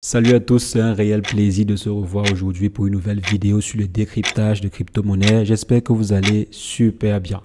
Salut à tous, c'est un réel plaisir de se revoir aujourd'hui pour une nouvelle vidéo sur le décryptage de crypto-monnaies. J'espère que vous allez super bien.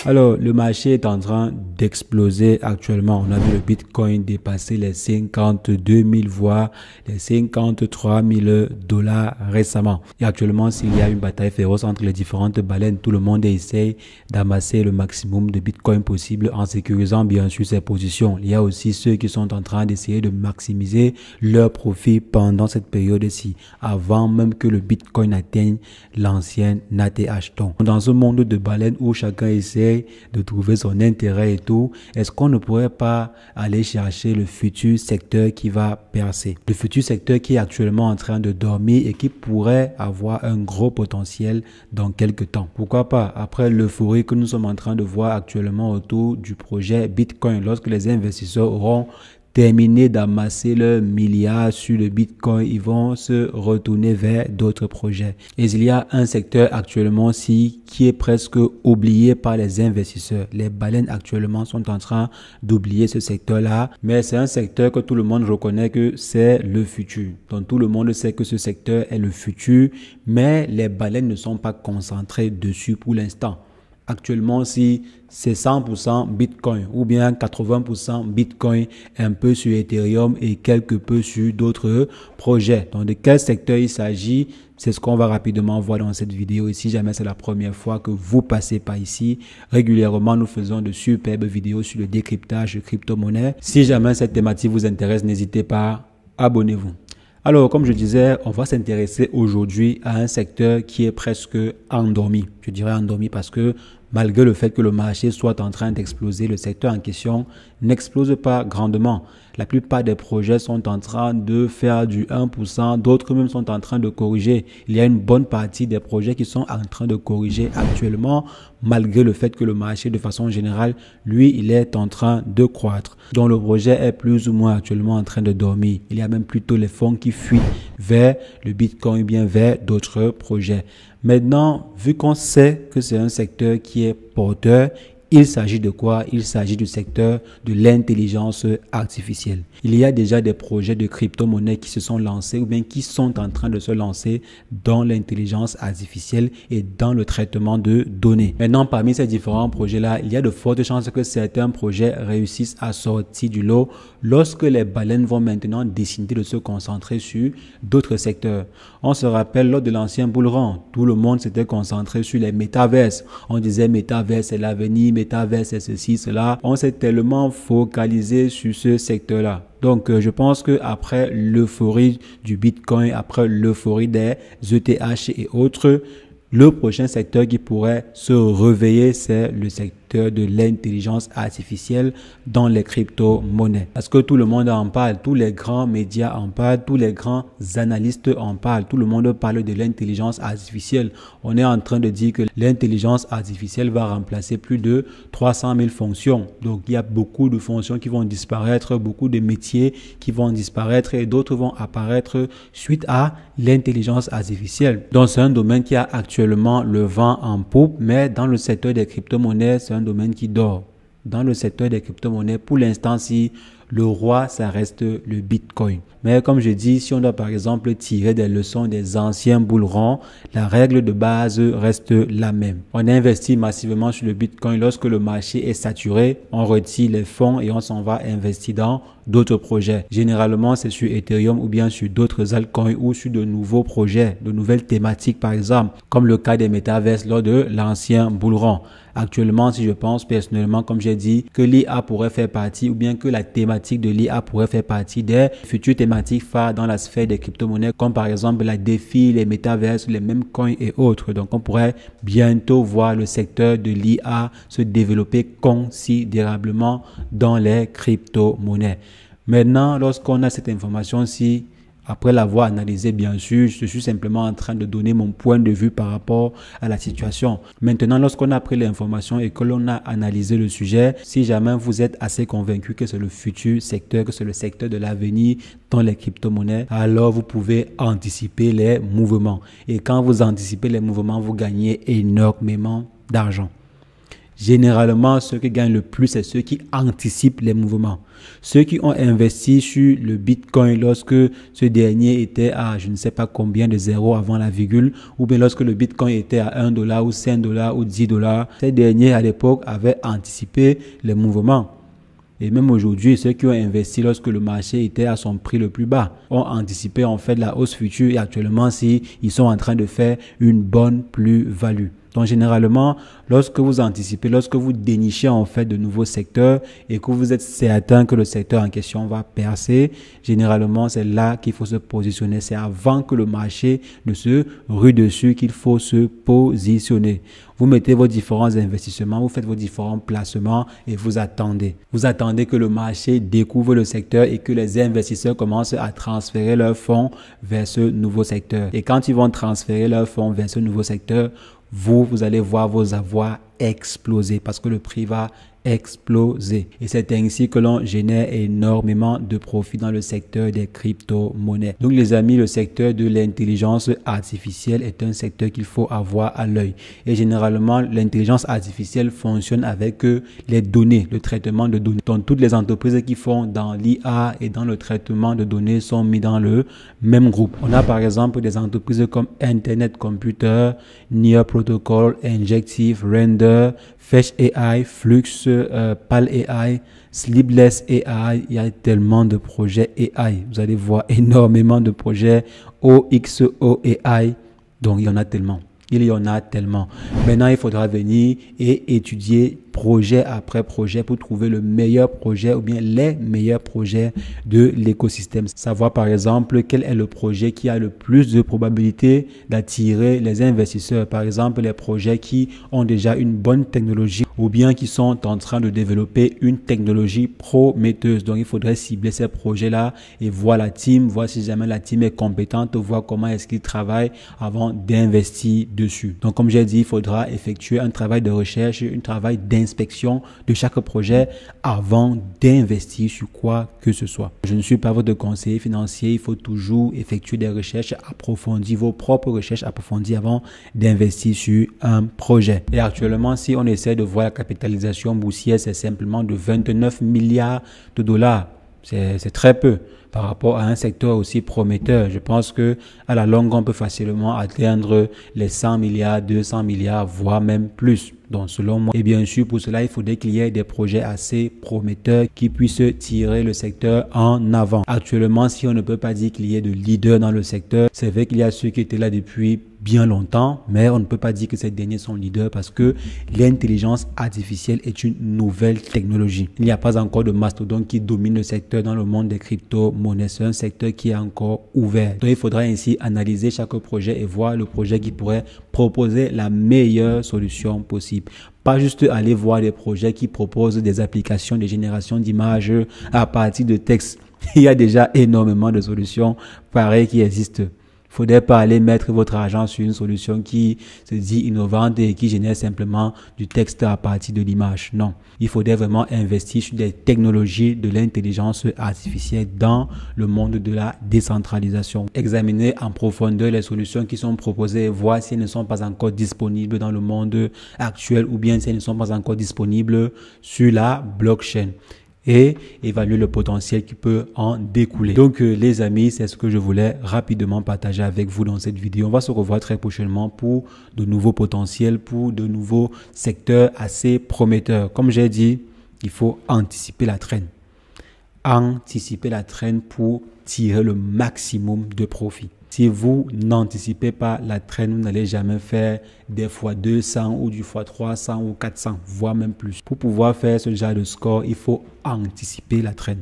Alors, le marché est en train d'exploser actuellement. On a vu le Bitcoin dépasser les 52 000 voire les 53 000 dollars récemment. Et actuellement, s'il y a une bataille féroce entre les différentes baleines, tout le monde essaye d'amasser le maximum de Bitcoin possible en sécurisant bien sûr ses positions. Il y a aussi ceux qui sont en train d'essayer de maximiser leur profit pendant cette période-ci, avant même que le Bitcoin atteigne l'ancien ATH. Donc, dans ce monde de baleines où chacun essaie de trouver son intérêt et tout, est-ce qu'on ne pourrait pas aller chercher le futur secteur qui va percer? Le futur secteur qui est actuellement en train de dormir et qui pourrait avoir un gros potentiel dans quelques temps. Pourquoi pas? Après l'euphorie que nous sommes en train de voir actuellement autour du projet Bitcoin, lorsque les investisseurs auront terminé d'amasser leurs milliards sur le Bitcoin, ils vont se retourner vers d'autres projets. Et il y a un secteur actuellement aussi qui est presque oublié par les investisseurs. Les baleines actuellement sont en train d'oublier ce secteur-là, mais c'est un secteur que tout le monde reconnaît que c'est le futur. Donc tout le monde sait que ce secteur est le futur, mais les baleines ne sont pas concentrées dessus pour l'instant. Actuellement, si c'est 100% Bitcoin ou bien 80% Bitcoin, un peu sur Ethereum et quelque peu sur d'autres projets. Donc, de quel secteur il s'agit, c'est ce qu'on va rapidement voir dans cette vidéo. Et si jamais c'est la première fois que vous passez par ici, régulièrement, nous faisons de superbes vidéos sur le décryptage de crypto-monnaies. Si jamais cette thématique vous intéresse, n'hésitez pas, abonnez-vous. Alors, comme je disais, on va s'intéresser aujourd'hui à un secteur qui est presque endormi. Je dirais endormi parce que malgré le fait que le marché soit en train d'exploser, le secteur en question n'explose pas grandement. La plupart des projets sont en train de faire du 1%, d'autres même sont en train de corriger. Il y a une bonne partie des projets qui sont en train de corriger actuellement, malgré le fait que le marché, de façon générale, lui, il est en train de croître. Donc le projet est plus ou moins actuellement en train de dormir. Il y a même plutôt les fonds qui fuient vers le Bitcoin ou bien vers d'autres projets. Maintenant, vu qu'on sait que c'est un secteur qui est porteur, il s'agit de quoi? Il s'agit du secteur de l'intelligence artificielle. Il y a déjà des projets de crypto-monnaies qui se sont lancés ou bien qui sont en train de se lancer dans l'intelligence artificielle et dans le traitement de données. Maintenant, parmi ces différents projets-là, il y a de fortes chances que certains projets réussissent à sortir du lot lorsque les baleines vont maintenant décider de se concentrer sur d'autres secteurs. On se rappelle lors de l'ancien bull run, tout le monde s'était concentré sur les métaverses. On disait métaverse c'est l'avenir, métaverse c'est ceci, cela. On s'est tellement focalisé sur ce secteur-là. Donc, je pense que après l'euphorie du Bitcoin, après l'euphorie des ETH et autres, le prochain secteur qui pourrait se réveiller, c'est le secteur de l'intelligence artificielle dans les crypto-monnaies. Parce que tout le monde en parle, tous les grands médias en parlent, tous les grands analystes en parlent, tout le monde parle de l'intelligence artificielle. On est en train de dire que l'intelligence artificielle va remplacer plus de 300 000 fonctions. Donc, il y a beaucoup de fonctions qui vont disparaître, beaucoup de métiers qui vont disparaître et d'autres vont apparaître suite à l'intelligence artificielle. Donc, c'est un domaine qui a actuellement le vent en poupe, mais dans le secteur des crypto-monnaies, c'est un domaine qui dort. Dans le secteur des crypto-monnaies, pour l'instant, si le roi, ça reste le Bitcoin. Mais comme je dis, si on doit par exemple tirer des leçons des anciens bull runs, la règle de base reste la même. On investit massivement sur le Bitcoin. Lorsque le marché est saturé, on retire les fonds et on s'en va investir dans d'autres projets. Généralement, c'est sur Ethereum ou bien sur d'autres altcoins ou sur de nouveaux projets, de nouvelles thématiques par exemple, comme le cas des métaverses lors de l'ancien bull run. Actuellement, si je pense personnellement, comme j'ai dit, que l'IA pourrait faire partie ou bien que la thématique de l'IA pourrait faire partie des futures thématiques phares dans la sphère des crypto-monnaies, comme par exemple la DeFi, les métaverses, les mêmes coins et autres. Donc, on pourrait bientôt voir le secteur de l'IA se développer considérablement dans les crypto-monnaies. Maintenant, lorsqu'on a cette information-ci, après l'avoir analysé, bien sûr, je suis simplement en train de donner mon point de vue par rapport à la situation. Maintenant, lorsqu'on a pris l'information et que l'on a analysé le sujet, si jamais vous êtes assez convaincu que c'est le futur secteur, que c'est le secteur de l'avenir dans les crypto-monnaies, alors vous pouvez anticiper les mouvements. Et quand vous anticipez les mouvements, vous gagnez énormément d'argent. Généralement, ceux qui gagnent le plus, c'est ceux qui anticipent les mouvements. Ceux qui ont investi sur le Bitcoin lorsque ce dernier était à je ne sais pas combien de zéros avant la virgule, ou bien lorsque le Bitcoin était à 1 dollar ou 5 dollars ou 10 dollars, ces derniers à l'époque avaient anticipé les mouvements. Et même aujourd'hui, ceux qui ont investi lorsque le marché était à son prix le plus bas ont anticipé en fait la hausse future et actuellement, ils sont en train de faire une bonne plus-value. Donc généralement, lorsque vous anticipez, lorsque vous dénichez en fait de nouveaux secteurs et que vous êtes certain que le secteur en question va percer, généralement c'est là qu'il faut se positionner. C'est avant que le marché ne se rue dessus qu'il faut se positionner. Vous mettez vos différents investissements, vous faites vos différents placements et vous attendez. Vous attendez que le marché découvre le secteur et que les investisseurs commencent à transférer leurs fonds vers ce nouveau secteur. Et quand ils vont transférer leurs fonds vers ce nouveau secteur, vous allez voir vos avoirs exploser parce que le prix va exploser. Et c'est ainsi que l'on génère énormément de profits dans le secteur des crypto-monnaies. Donc les amis, le secteur de l'intelligence artificielle est un secteur qu'il faut avoir à l'œil. Et généralement, l'intelligence artificielle fonctionne avec les données, le traitement de données. Donc toutes les entreprises qui font dans l'IA et dans le traitement de données sont mis dans le même groupe. On a par exemple des entreprises comme Internet Computer, Near Protocol, Injective, Render, Fetch AI, Flux, Pal AI, Sleepless AI. Il y a tellement de projets AI. Vous allez voir énormément de projets OXO AI. Donc, il y en a tellement. Il y en a tellement. Maintenant, il faudra venir et étudier projet après projet pour trouver le meilleur projet ou bien les meilleurs projets de l'écosystème. Savoir par exemple quel est le projet qui a le plus de probabilité d'attirer les investisseurs. Par exemple, les projets qui ont déjà une bonne technologie ou bien qui sont en train de développer une technologie prometteuse. Donc, il faudrait cibler ces projets-là et voir la team, voir si jamais la team est compétente, voir comment est-ce qu'ils travaillent avant d'investir dessus. Donc, comme j'ai dit, il faudra effectuer un travail de recherche, un travail d'inspection de chaque projet avant d'investir sur quoi que ce soit. Je ne suis pas votre conseiller financier. Il faut toujours effectuer des recherches approfondies, vos propres recherches approfondies avant d'investir sur un projet. Et actuellement, si on essaie de voir la capitalisation boursière, c'est simplement de 29 milliards de dollars. C'est très peu par rapport à un secteur aussi prometteur. Je pense que à la longue, on peut facilement atteindre les 100 milliards, 200 milliards, voire même plus. Donc, selon moi, et bien sûr, pour cela, il faudrait qu'il y ait des projets assez prometteurs qui puissent tirer le secteur en avant. Actuellement, si on ne peut pas dire qu'il y ait de leaders dans le secteur, c'est vrai qu'il y a ceux qui étaient là depuis bien longtemps, mais on ne peut pas dire que ces derniers sont leaders parce que l'intelligence artificielle est une nouvelle technologie. Il n'y a pas encore de mastodonte qui domine le secteur dans le monde des crypto-monnaies. C'est un secteur qui est encore ouvert. Donc, il faudra ainsi analyser chaque projet et voir le projet qui pourrait proposer la meilleure solution possible. Pas juste aller voir des projets qui proposent des applications de génération d'images à partir de texte. Il y a déjà énormément de solutions pareilles qui existent. Il ne faudrait pas aller mettre votre argent sur une solution qui se dit innovante et qui génère simplement du texte à partir de l'image. Non, il faudrait vraiment investir sur des technologies de l'intelligence artificielle dans le monde de la décentralisation. Examiner en profondeur les solutions qui sont proposées et voir si elles ne sont pas encore disponibles dans le monde actuel ou bien si elles ne sont pas encore disponibles sur la blockchain. Et évaluer le potentiel qui peut en découler. Donc les amis, c'est ce que je voulais rapidement partager avec vous dans cette vidéo. On va se revoir très prochainement pour de nouveaux potentiels, pour de nouveaux secteurs assez prometteurs. Comme j'ai dit, il faut anticiper la traîne. Anticiper la traîne pour tirer le maximum de profit. Si vous n'anticipez pas la traîne, vous n'allez jamais faire des fois 200 ou du fois 300 ou 400, voire même plus. Pour pouvoir faire ce genre de score, il faut anticiper la traîne.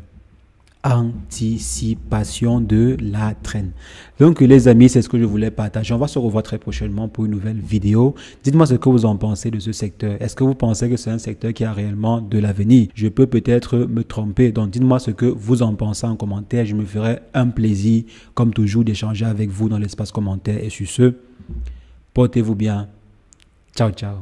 Anticipation de la traîne. Donc les amis, c'est ce que je voulais partager. On va se revoir très prochainement pour une nouvelle vidéo. Dites-moi ce que vous en pensez de ce secteur. Est-ce que vous pensez que c'est un secteur qui a réellement de l'avenir? Je peux peut-être me tromper. Donc dites-moi ce que vous en pensez en commentaire. Je me ferai un plaisir, comme toujours, d'échanger avec vous dans l'espace commentaire. Et sur ce, portez-vous bien. Ciao, ciao.